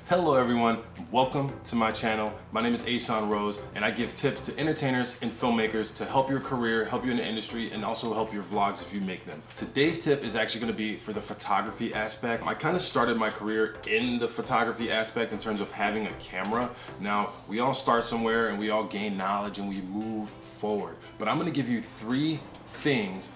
Hello everyone, welcome to my channel. My name is Aeson and I give tips to entertainers and filmmakers to help your career, help you in the industry, and also help your vlogs if you make them. Today's tip is actually going to be for the photography aspect. I kind of started my career in the photography aspect in terms of having a camera. Now, we all start somewhere and we all gain knowledge and we move forward. But I'm going to give you three things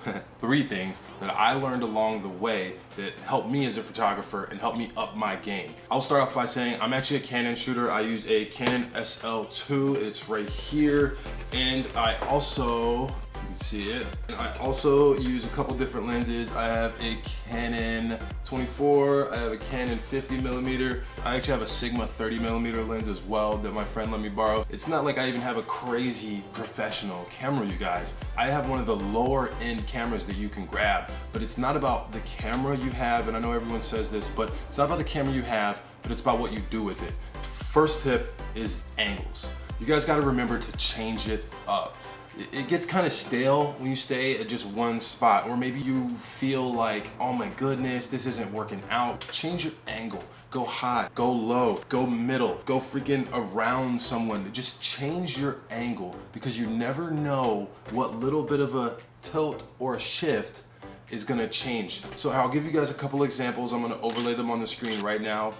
that I learned along the way that helped me as a photographer and helped me up my game. I'll start off by saying I'm actually a Canon shooter. I use a Canon SL2. It's right here. And I also, you can see it. And I also use a couple different lenses. I have a Canon 24. I have a Canon 50mm. I actually have a Sigma 30mm lens as well that my friend let me borrow. It's not like I even have a crazy professional camera, you guys. I have one of the lower end cameras that you can grab, but it's not about the camera you have, and I know everyone says this, but it's not about the camera you have, but it's about what you do with it. First tip is angles. You guys gotta remember to change it up. It gets kind of stale when you stay at just one spot, or maybe you feel like, oh my goodness, this isn't working out. Change your angle. Go high, go low, go middle, go freaking around someone. Just change your angle, because you never know what little bit of a tilt or a shift is gonna change. So I'll give you guys a couple examples. I'm gonna overlay them on the screen right now.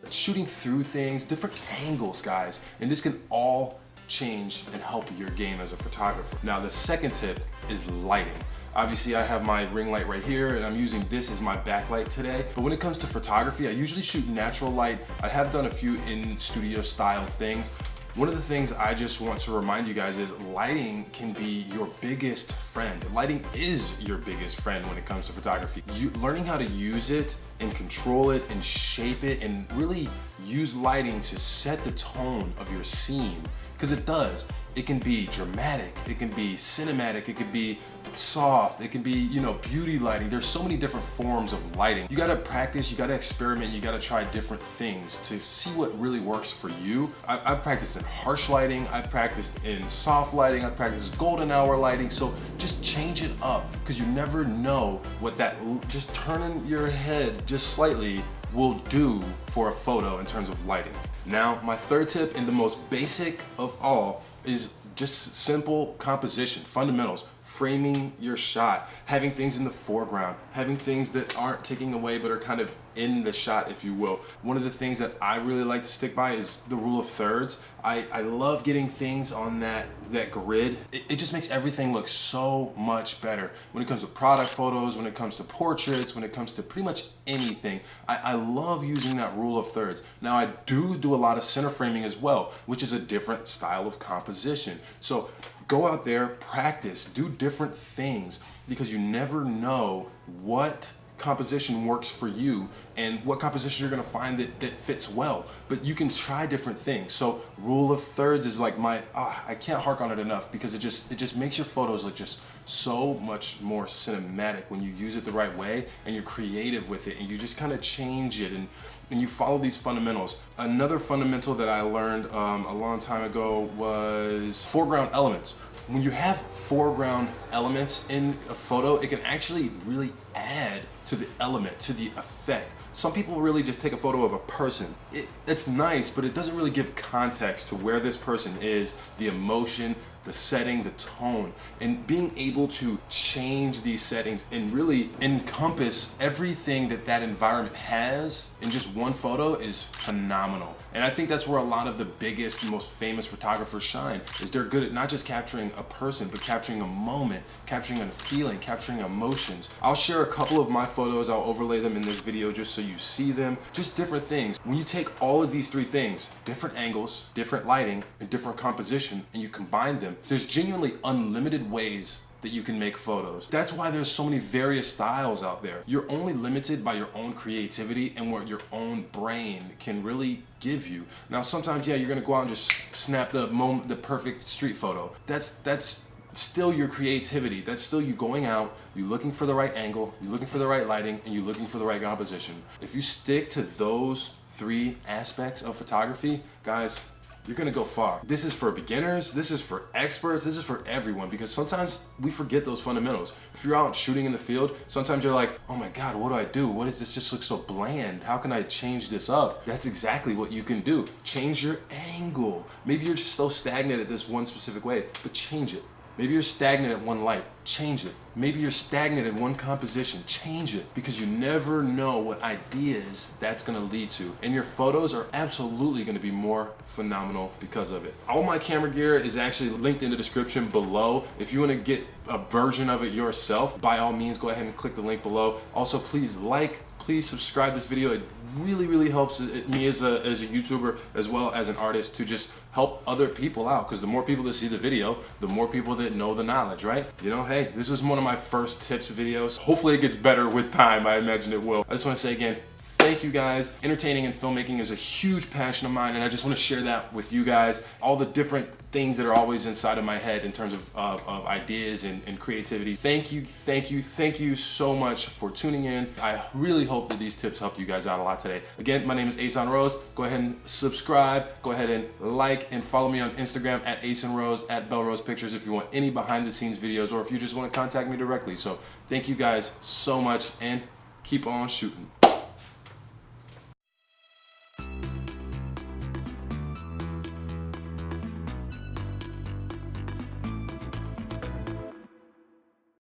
Shooting through things, different angles, guys, and this can all change and help your game as a photographer. Now, the second tip is lighting. Obviously, I have my ring light right here, and I'm using this as my backlight today. But when it comes to photography, I usually shoot natural light. I have done a few in studio style things. One of the things I just want to remind you guys is lighting can be your biggest friend. Lighting is your biggest friend when it comes to photography. Learning how to use it and control it and shape it and really use lighting to set the tone of your scene, because it does. It can be dramatic, it can be cinematic, it can be soft, it can be, you know, beauty lighting. There's so many different forms of lighting. You gotta practice, you gotta experiment, you gotta try different things to see what really works for you. I've practiced in harsh lighting, I've practiced in soft lighting, I've practiced golden hour lighting, so just change it up, because you never know what that, just turning your head just slightly will do for a photo in terms of lighting. Now, my third tip, and the most basic of all, is just simple composition, fundamentals. Framing your shot, having things in the foreground, having things that aren't taking away but are kind of in the shot, if you will. One of the things that I really like to stick by is the rule of thirds. I love getting things on that grid. It just makes everything look so much better. When it comes to product photos, when it comes to portraits, when it comes to pretty much anything, I love using that rule of thirds. Now, I do a lot of center framing as well, which is a different style of composition. So go out there, practice, do different things, because you never know what composition works for you and what composition you're gonna find that fits well. But you can try different things. So rule of thirds is like I can't hark on it enough, because it just makes your photos look just so much more cinematic when you use it the right way and you're creative with it and you just kind of change it and you follow these fundamentals. Another fundamental that I learned a long time ago was foreground elements. When you have foreground elements in a photo, it can actually really add to the element, to the effect. Some people really just take a photo of a person. It's nice, but it doesn't really give context to where this person is, the emotion, the setting, the tone, and being able to change these settings and really encompass everything that environment has in just one photo is phenomenal. And I think that's where a lot of the biggest and most famous photographers shine, is they're good at not just capturing a person, but capturing a moment, capturing a feeling, capturing emotions. I'll share a couple of my photos, I'll overlay them in this video just so you see them, just different things. When you take all of these three things, different angles, different lighting, and different composition, and you combine them, there's genuinely unlimited ways that you can make photos. That's why there's so many various styles out there. You're only limited by your own creativity and what your own brain can really give you. Now, sometimes, yeah, you're gonna go out and just snap the perfect street photo. That's still your creativity. That's still you going out, you looking for the right angle, you looking for the right lighting, and you looking for the right composition. If you stick to those three aspects of photography, guys, you're gonna go far. This is for beginners, this is for experts, this is for everyone, because sometimes we forget those fundamentals. If you're out shooting in the field, sometimes you're like, oh my God, what do I do? What is this? Just looks so bland. How can I change this up? That's exactly what you can do. Change your angle. Maybe you're so stagnant at this one specific way, but change it. Maybe you're stagnant at one light, change it. Maybe you're stagnant in one composition, change it. Because you never know what ideas that's gonna lead to. And your photos are absolutely gonna be more phenomenal because of it. All my camera gear is actually linked in the description below. If you wanna get a version of it yourself, by all means, go ahead and click the link below. Also, please please subscribe this video. It really helps me as a YouTuber as well as an artist to just help other people out, because the more people that see the video, the more people that know the knowledge, right? You know, hey, this is one of my first tips videos. Hopefully it gets better with time. I imagine it will. I just want to say again, thank you guys. Entertaining and filmmaking is a huge passion of mine, and I just want to share that with you guys. All the different things that are always inside of my head in terms of ideas and creativity. Thank you so much for tuning in. I really hope that these tips helped you guys out a lot today. Again, my name is Aeson Rose. Go ahead and subscribe. Go ahead and like and follow me on Instagram at Aeson Rose, at Bell Rose Pictures, if you want any behind the scenes videos, or if you just want to contact me directly. So thank you guys so much, and keep on shooting.